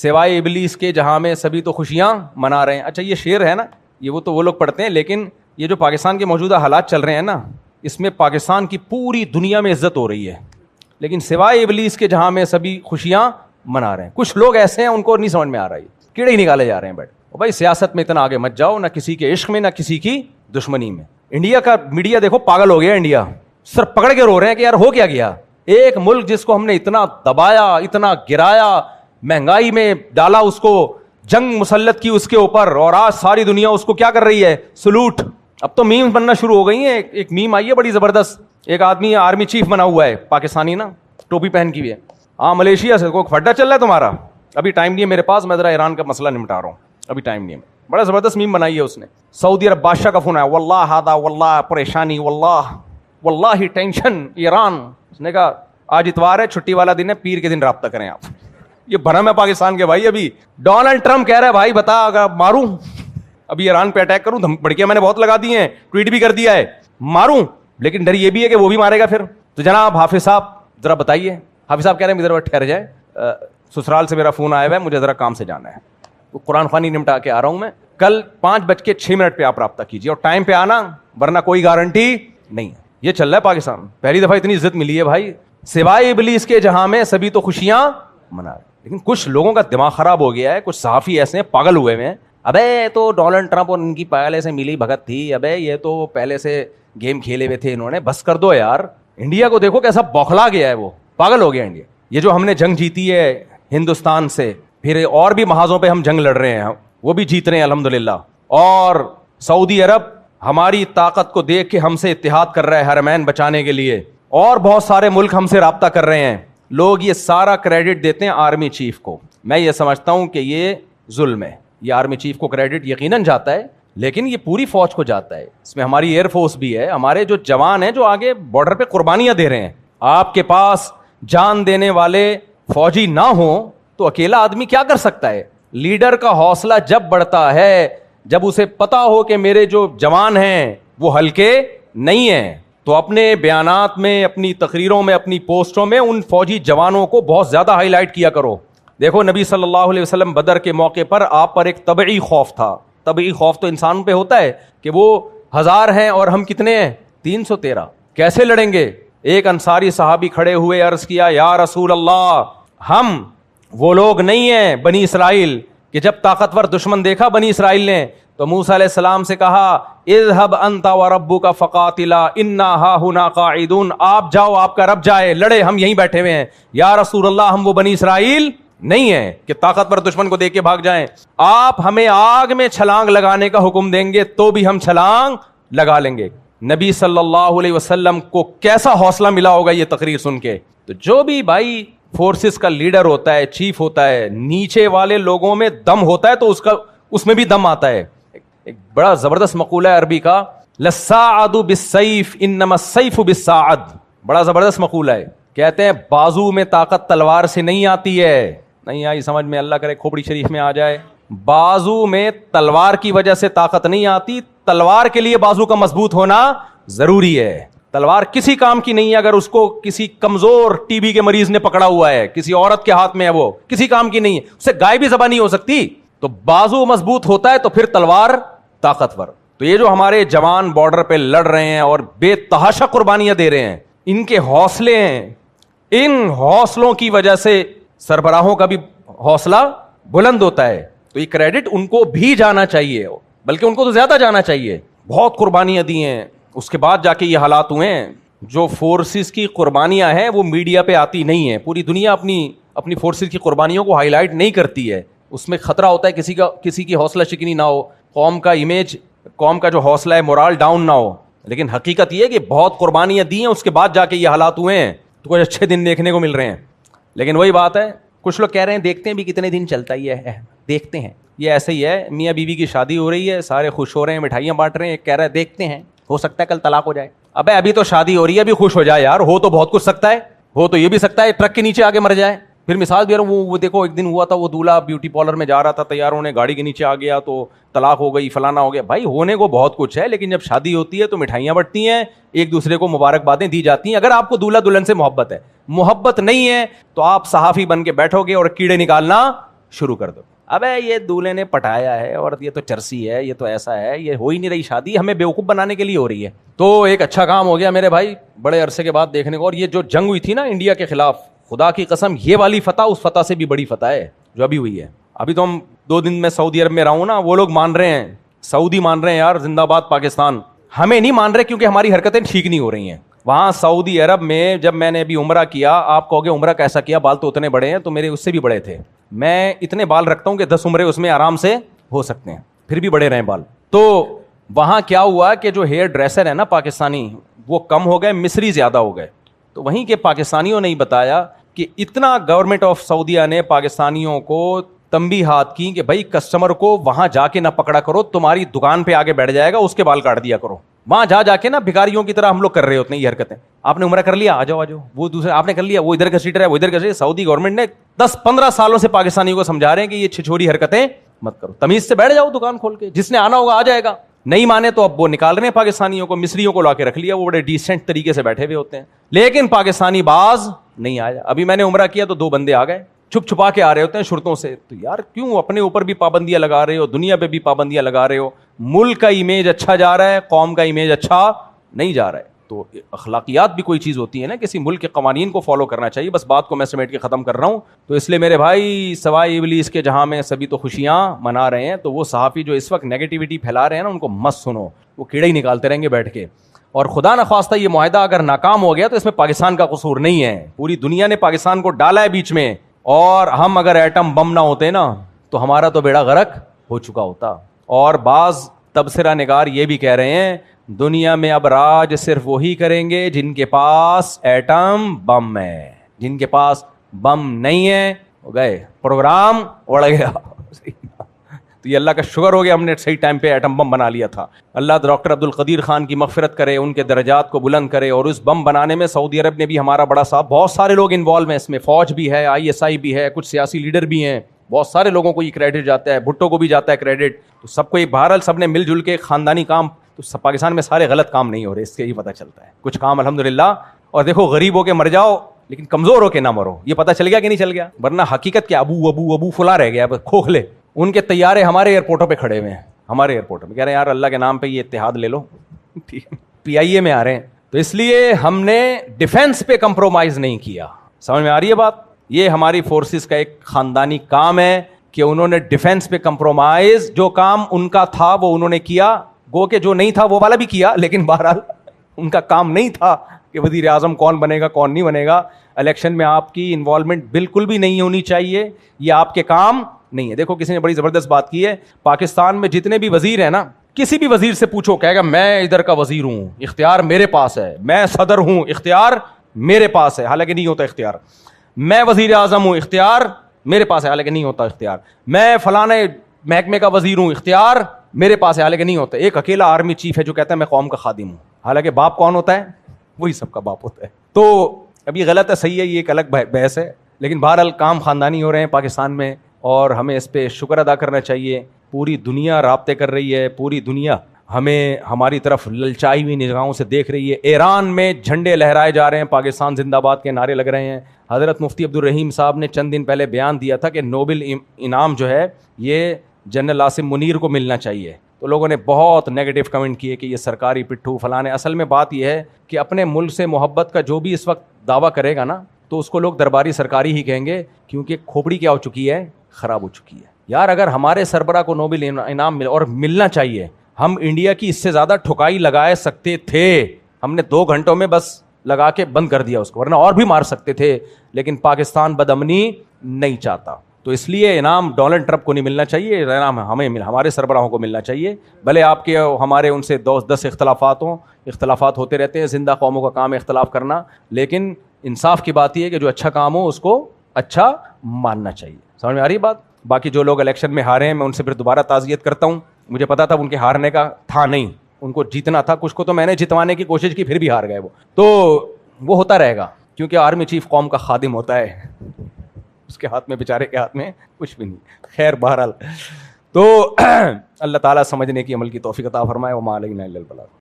سوائے ابلیس کے جہاں میں سبھی تو خوشیاں منا رہے ہیں. اچھا یہ شعر ہے نا, یہ وہ لوگ پڑھتے ہیں, لیکن یہ جو پاکستان کے موجودہ حالات چل رہے ہیں نا, اس میں پاکستان کی پوری دنیا میں عزت ہو رہی ہے, لیکن سوائے ابلیس کے جہاں میں سبھی خوشیاں منا رہے ہیں. کچھ لوگ ایسے ہیں ان کو نہیں سمجھ میں آ رہا ہے, کیڑے ہی نکالے جا رہے ہیں. بیٹھ بھائی سیاست میں اتنا آگے مت جاؤ, نہ کسی کے عشق میں نہ کسی کی دشمنی میں. انڈیا کا میڈیا دیکھو پاگل ہو گیا, انڈیا سر پکڑ کے رو رہے ہیں کہ یار ہو کیا گیا. ایک ملک جس کو ہم نے اتنا دبایا, اتنا گرایا, مہنگائی میں ڈالا, اس کو جنگ مسلط کی اس کے اوپر, اور آج ساری دنیا اس کو کیا کر رہی ہے, سلوٹ. اب تو میم بننا شروع ہو گئی ہیں. ایک میم آئی ہے بڑی زبردست, ایک آدمی آرمی چیف بنا ہوا ہے پاکستانی نا, ٹوپی پہن کی ہوئی ہے. ہاں ملیشیا سے کوئی پھڈا چل رہا ہے تمہارا, ابھی ٹائم نہیں ہے میرے پاس, میں ذرا ایران کا مسئلہ نمٹا رہا ہوں, ابھی ٹائم نہیں ہے. بڑا زبردست میم بنائی ہے اس نے. سعودی عرب بادشاہ کا فون آیا, واللہ ہادا واللہ پریشانی, واللہ ٹینشن ایران. اس نے کہا آج اتوار ہے, چھٹی والا دن ہے, پیر کے دن رابطہ کریں آپ. یہ بھرم ہے پاکستان کے بھائی. ابھی ڈونلڈ ٹرمپ کہہ رہا ہے بھائی بتا اگر ماروں, ابھی ایران پہ اٹیک کروں, بڑکیاں میں نے بہت لگا دی ہیں, ٹویٹ بھی کر دیا ہے, ماروں, لیکن ڈر یہ بھی ہے کہ وہ بھی مارے گا پھر. تو جناب حافظ صاحب ذرا بتائیے. حافظ صاحب کہہ رہے ہیں ادھر ٹھہر جائے, سسرال سے میرا فون آیا ہوا ہے, مجھے ذرا کام سے جانا ہے, تو قرآن خوانی نمٹا کے آ رہا ہوں میں. کل 5:06 پہ آپ رابطہ کیجیے, اور ٹائم پہ آنا, ورنہ کوئی گارنٹی نہیں ہے. یہ چل رہا ہے پاکستان, پہلی دفعہ اتنی عزت ملی ہے بھائی. سوائے ابلیس کے جہاں میں سبھی تو خوشیاں منا رہے. لیکن کچھ لوگوں کا دماغ خراب ہو گیا ہے, کچھ صحافی ایسے ہیں پاگل ہوئے ہیں. ابے تو ڈونلڈ ٹرمپ اور ان کی پہلے سے ملی بھگت تھی, ابے یہ تو پہلے سے گیم کھیلے ہوئے تھے انہوں نے, بس کر دو یار. انڈیا کو دیکھو کیسا بوکھلا گیا ہے, وہ پاگل ہو گیا انڈیا. یہ جو ہم نے جنگ جیتی ہے ہندوستان سے, پھر اور بھی محاذوں پہ ہم جنگ لڑ رہے ہیں, وہ بھی جیت رہے ہیں الحمدللہ. اور سعودی عرب ہماری طاقت کو دیکھ کے ہم سے اتحاد کر رہا ہے حرمین بچانے کے لیے, اور بہت سارے ملک ہم سے رابطہ کر رہے ہیں. لوگ یہ سارا کریڈٹ دیتے ہیں آرمی چیف کو. میں یہ سمجھتا ہوں کہ یہ ظلم ہے. یہ آرمی چیف کو کریڈٹ یقیناً جاتا ہے, لیکن یہ پوری فوج کو جاتا ہے. اس میں ہماری ایئر فورس بھی ہے, ہمارے جو جوان ہیں جو آگے بارڈر پہ قربانیاں دے رہے ہیں. آپ کے پاس جان دینے والے فوجی نہ ہوں تو اکیلا آدمی کیا کر سکتا ہے. لیڈر کا حوصلہ جب بڑھتا ہے, جب اسے پتا ہو کہ میرے جو جوان ہیں وہ ہلکے نہیں ہیں, تو اپنے بیانات میں, اپنی تقریروں میں, اپنی پوسٹوں میں ان فوجی جوانوں کو بہت زیادہ ہائی لائٹ کیا کرو. دیکھو نبی صلی اللہ علیہ وسلم بدر کے موقع پر آپ پر ایک طبعی خوف تھا. طبعی خوف تو انسان پہ ہوتا ہے کہ وہ 1000 ہیں اور ہم کتنے ہیں, 313, کیسے لڑیں گے. ایک انصاری صحابی کھڑے ہوئے, عرض کیا یا رسول اللہ, ہم وہ لوگ نہیں ہیں بنی اسرائیل کہ جب طاقتور دشمن دیکھا بنی اسرائیل نے تو موسیٰ علیہ السلام سے کہا اذهب انت وربک فقاتلا انا ہاہنا قاعدون, آپ جاؤ, آپ کا رب جائے, لڑے, ہم یہیں بیٹھے ہوئے ہیں. یا رسول اللہ ہم وہ بنی اسرائیل نہیں ہیں کہ طاقتور دشمن کو دیکھ کے بھاگ جائیں. آپ ہمیں آگ میں چھلانگ لگانے کا حکم دیں گے تو بھی ہم چھلانگ لگا لیں گے. نبی صلی اللہ علیہ وسلم کو کیسا حوصلہ ملا ہوگا یہ تقریر سن کے. تو جو بھی بھائی فورسز کا لیڈر ہوتا ہے, چیف ہوتا ہے, نیچے والے لوگوں میں دم ہوتا ہے تو اس میں بھی دم آتا ہے. ایک بڑا زبردست مقولہ ہے عربی کا, للساعد بالسیف انما السیف بالساعد. بڑا زبردست مقولہ ہے. کہتے ہیں بازو میں طاقت تلوار سے نہیں آتی ہے. نہیں آئی سمجھ میں, اللہ کرے کھوپڑی شریف میں آ جائے. بازو میں تلوار کی وجہ سے طاقت نہیں آتی, تلوار کے لیے بازو کا مضبوط ہونا ضروری ہے. تلوار کسی کام کی نہیں ہے اگر اس کو کسی کمزور ٹی بی کے مریض نے پکڑا ہوا ہے, کسی عورت کے ہاتھ میں ہے, وہ کسی کام کی نہیں ہے, اس سے گائے بھی ذبح نہیں ہو سکتی. تو بازو مضبوط ہوتا ہے تو پھر تلوار طاقتور. تو یہ جو ہمارے جوان بارڈر پہ لڑ رہے ہیں اور بے تحاشا قربانیاں دے رہے ہیں, ان کے حوصلے ہیں, ان حوصلوں کی وجہ سے سربراہوں کا بھی حوصلہ بلند ہوتا ہے. تو یہ کریڈٹ ان کو بھی جانا چاہیے, بلکہ ان کو تو زیادہ جانا چاہیے. بہت قربانیاں دی ہیں, اس کے بعد جا کے یہ حالات ہوئے ہیں. جو فورسز کی قربانیاں ہیں وہ میڈیا پہ آتی نہیں ہیں. پوری دنیا اپنی فورسز کی قربانیوں کو ہائی لائٹ نہیں کرتی ہے. اس میں خطرہ ہوتا ہے کسی کی حوصلہ شکنی نہ ہو, قوم کا امیج, قوم کا جو حوصلہ ہے مورال ڈاؤن نہ ہو. لیکن حقیقت یہ ہے کہ بہت قربانیاں دی ہیں, اس کے بعد جا کے یہ حالات ہوئے ہیں. تو کچھ اچھے دن دیکھنے کو مل رہے ہیں. لیکن وہی بات ہے, کچھ لوگ کہہ رہے ہیں دیکھتے ہیں بھی کتنے دن چلتا ہی ہے, دیکھتے ہیں. یہ ایسے ہی ہے, میاں بیوی کی شادی ہو رہی ہے, سارے خوش ہو رہے ہیں, مٹھائیاں بانٹ رہے ہیں, ایک کہہ رہا ہے دیکھتے ہیں, ہو سکتا ہے کل طلاق ہو جائے. ابے ابھی تو شادی ہو رہی ہے, ابھی خوش ہو جائے یار. ہو تو بہت کچھ سکتا ہے, ہو تو یہ بھی سکتا ہے ٹرک کے نیچے آگے مر جائے. پھر مثال دے رہا ہوں, وہ دیکھو ایک دن ہوا تھا, وہ دولہا بیوٹی پارلر میں جا رہا تھا, تیار ہونے گاڑی کے نیچے آ گیا تو طلاق ہو گئی, فلانا ہو گیا. بھائی ہونے کو بہت کچھ ہے, لیکن جب شادی ہوتی ہے تو مٹھائیاں بٹتی ہیں, ایک دوسرے کو مبارکبادیں دی جاتی ہیں. اگر آپ کو دولہا دلہن سے محبت ہے, محبت نہیں ہے تو آپ صحافی بن کے بیٹھو گے اور کیڑے نکالنا شروع کر دو. ابے یہ دولہے نے پٹایا ہے اور یہ تو چرسی ہے, یہ تو ایسا ہے, یہ ہو ہی نہیں رہی شادی, ہمیں بیوقوف بنانے کے لیے ہو رہی ہے. تو ایک اچھا کام ہو گیا میرے بھائی بڑے عرصے کے بعد دیکھنے کو. اور یہ جو جنگ ہوئی تھی نا انڈیا کے خلاف, خدا کی قسم یہ والی فتح اس فتح سے بھی بڑی فتح ہے جو ابھی ہوئی ہے. ابھی تو ہم 2 دن میں سعودی عرب میں رہا ہوں نا, وہ لوگ مان رہے ہیں, سعودی مان رہے ہیں یار زندہ باد پاکستان. ہمیں نہیں مان رہے کیونکہ ہماری حرکتیں ٹھیک نہیں ہو رہی ہیں. وہاں سعودی عرب میں جب میں نے ابھی عمرہ کیا, آپ کہو گے عمرہ کیسا کیا, بال تو اتنے بڑے ہیں, تو میرے اس سے بھی بڑے تھے. میں اتنے بال رکھتا ہوں کہ 10 عمرے اس میں آرام سے ہو سکتے ہیں, پھر بھی بڑے رہے بال. تو وہاں کیا ہوا کہ جو ہیئر ڈریسر ہے نا پاکستانی, وہ کم ہو گئے, مصری زیادہ ہو گئے. تو وہیں کے پاکستانیوں نے ہی بتایا کہ اتنا گورنمنٹ آف سعودیہ نے پاکستانیوں کو تنبیہات کی کہ بھائی کسٹمر کو وہاں جا کے نہ پکڑا کرو, تمہاری دکان پہ آگے بیٹھ جائے گا, اس کے بال کاٹ دیا کرو. وہاں جا کے نا بھکاریوں کی طرح ہم لوگ کر رہے ہوتے ہیں یہ حرکتیں. آپ نے عمرہ کر لیا, آ جاؤ, وہ دوسرے آپ نے کر لیا, وہ ادھر کا سیٹر ہے, وہ ادھر کا. سعودی گورنمنٹ نے 10-15 سالوں سے پاکستانیوں کو سمجھا رہے ہیں کہ یہ چھچوری حرکتیں مت کرو, تمیز سے بیٹھ جاؤ دکان کھول کے, جس نے آنا ہوگا آ جائے گا. نہیں مانے تو اب وہ نکال رہے ہیں پاکستانیوں کو, مصریوں کو لا کے رکھ لیا, وہ بڑے ڈیسنٹ طریقے سے بیٹھے ہوئے ہوتے ہیں. لیکن پاکستانی باز نہیں آیا. ابھی میں نے عمرہ کیا تو 2 بندے آ گئے, چھپا کے آ رہے ہوتے ہیں شرطوں سے. تو یار کیوں اپنے اوپر بھی پابندیاں لگا رہے ہو, دنیا پہ بھی پابندیاں لگا رہے ہو. ملک کا امیج اچھا جا رہا ہے, قوم کا امیج اچھا نہیں جا رہا ہے. تو اخلاقیات بھی کوئی چیز ہوتی ہے نا, کسی ملک کے قوانین کو فالو کرنا چاہیے. بس بات کو میں سمیٹ کے ختم کر رہا ہوں. تو اس لیے میرے بھائی سوائے ابلیس کے جہاں میں سبھی تو خوشیاں منا رہے ہیں. تو وہ صحافی جو اس وقت نیگیٹیوٹی پھیلا رہے ہیں نا, ان کو مت سنو, وہ کیڑے ہی نکالتے رہیں گے بیٹھ کے. اور خدا نخواستہ یہ معاہدہ اگر ناکام ہو گیا تو اس میں پاکستان کا قصور نہیں ہے, پوری دنیا نے پاکستان کو ڈالا ہے بیچ میں. اور ہم اگر ایٹم بم نہ ہوتے نا تو ہمارا تو بیڑا غرق ہو چکا ہوتا. اور بعض تبصرہ نگار یہ بھی کہہ رہے ہیں دنیا میں اب راج صرف وہی کریں گے جن کے پاس ایٹم بم ہے, جن کے پاس بم نہیں ہے وہ گئے, پروگرام اڑ گیا. تو یہ اللہ کا شکر ہو گیا ہم نے صحیح ٹائم پہ ایٹم بم بنا لیا تھا. اللہ ڈاکٹر عبد القدیر خان کی مغفرت کرے, ان کے درجات کو بلند کرے. اور اس بم بنانے میں سعودی عرب نے بھی ہمارا بڑا ساتھ, بہت سارے لوگ انوالو ہیں اس میں, فوج بھی ہے, ISI بھی ہے, کچھ سیاسی لیڈر بھی ہیں, بہت سارے لوگوں کو یہ کریڈٹ جاتا ہے, بھٹو کو بھی جاتا ہے کریڈٹ. تو سب کو یہ بہرحال سب نے مل جل کے خاندانی کام, تو پاکستان میں سارے غلط کام نہیں ہو رہے, اس سے ہی پتہ چلتا ہے کچھ کام الحمدللہ. اور دیکھو غریب ہو کے مر جاؤ لیکن کمزور ہو کے نہ مرو, یہ پتہ چل گیا کہ نہیں چل گیا. ورنہ حقیقت کیا, ابو فلاں رہ گیا کھوکھلے, ان کے طیارے ہمارے ایئرپورٹوں پہ کھڑے ہوئے ہیں, ہمارے ایئرپورٹ میں کہہ رہے ہیں یار اللہ کے نام پہ یہ اتحاد لے لو, PIA میں آ رہے ہیں. تو اس لیے ہم نے ڈیفینس پہ کمپرومائز نہیں کیا. سمجھ میں آ رہی ہے بات؟ یہ ہماری فورسز کا ایک خاندانی کام ہے کہ انہوں نے ڈیفینس پہ کمپرومائز, جو کام ان کا تھا وہ انہوں نے کیا, گو کہ جو نہیں تھا وہ والا بھی کیا, لیکن بہرحال ان کا کام نہیں تھا کہ وزیر اعظم کون بنے گا کون نہیں بنے گا. الیکشن میں آپ کی انوالومنٹ بالکل بھی نہیں ہونی چاہیے, یہ آپ کے کام نہیں ہے. دیکھو کسی نے بڑی زبردست بات کی ہے, پاکستان میں جتنے بھی وزیر ہیں نا, کسی بھی وزیر سے پوچھو کہے گا میں ادھر کا وزیر ہوں, اختیار میرے پاس ہے, میں صدر ہوں, اختیار میرے پاس ہے, حالانکہ نہیں ہوتا اختیار. میں وزیر اعظم ہوں, اختیار میرے پاس ہے, حالانکہ نہیں ہوتا اختیار. میں فلانے محکمے کا وزیر ہوں, اختیار میرے پاس ہے, حالانکہ نہیں ہوتا. ایک اکیلا آرمی چیف ہے جو کہتا ہے میں قوم کا خادم ہوں, حالانکہ باپ کون ہوتا ہے؟ وہی سب کا باپ ہوتا ہے. تو اب یہ غلط ہے صحیح ہے, یہ ایک الگ بحث ہے, لیکن بہرحال کام خاندانی ہو رہے ہیں پاکستان میں, اور ہمیں اس پہ شکر ادا کرنا چاہیے. پوری دنیا رابطے کر رہی ہے, پوری دنیا ہمیں ہماری طرف للچائی ہوئی نگاہوں سے دیکھ رہی ہے. ایران میں جھنڈے لہرائے جا رہے ہیں, پاکستان زندہ باد کے نعرے لگ رہے ہیں. حضرت مفتی عبدالرحیم صاحب نے چند دن پہلے بیان دیا تھا کہ نوبل انعام جو ہے یہ جنرل عاصم منیر کو ملنا چاہیے. تو لوگوں نے بہت نیگیٹو کمنٹ کیے کہ یہ سرکاری پٹھو فلانے. اصل میں بات یہ ہے کہ اپنے ملک سے محبت کا جو بھی اس وقت دعویٰ کرے گا نا, تو اس کو لوگ درباری سرکاری ہی کہیں گے, کیونکہ کھوپڑی کیا ہو چکی ہے, خراب ہو چکی ہے. یار اگر ہمارے سربراہ کو نوبل انعام اور ملنا چاہیے, ہم انڈیا کی اس سے زیادہ ٹھکائی لگائے سکتے تھے, ہم نے 2 گھنٹوں میں بس لگا کے بند کر دیا اس کو, ورنہ اور بھی مار سکتے تھے. لیکن پاکستان بدامنی نہیں چاہتا, تو اس لیے انعام ڈونلڈ ٹرمپ کو نہیں ملنا چاہیے, انعام ہمارے سربراہوں کو ملنا چاہیے. بھلے آپ کے ہمارے ان سے 10 اختلافات ہوں, اختلافات ہوتے رہتے ہیں, زندہ قوموں کا کام ہے اختلاف کرنا, لیکن انصاف کی بات یہ ہے کہ جو اچھا کام ہو اس کو اچھا ماننا چاہیے. سمجھ میں آ رہی بات؟ باقی جو لوگ الیکشن میں ہارے ہیں میں ان سے پھر دوبارہ تعزیت کرتا ہوں. مجھے پتا تھا ان کے ہارنے کا تھا نہیں, ان کو جیتنا تھا. کچھ کو تو میں نے جتوانے کی کوشش کی, پھر بھی ہار گئے وہ. تو وہ ہوتا رہے گا, کیونکہ آرمی چیف قوم کا خادم ہوتا ہے, اس کے ہاتھ میں بیچارے کے ہاتھ میں کچھ بھی نہیں. خیر بہرحال تو اللہ تعالیٰ سمجھنے کی عمل کی توفیق عطا فرمائے. وما علینا الا البلاغ.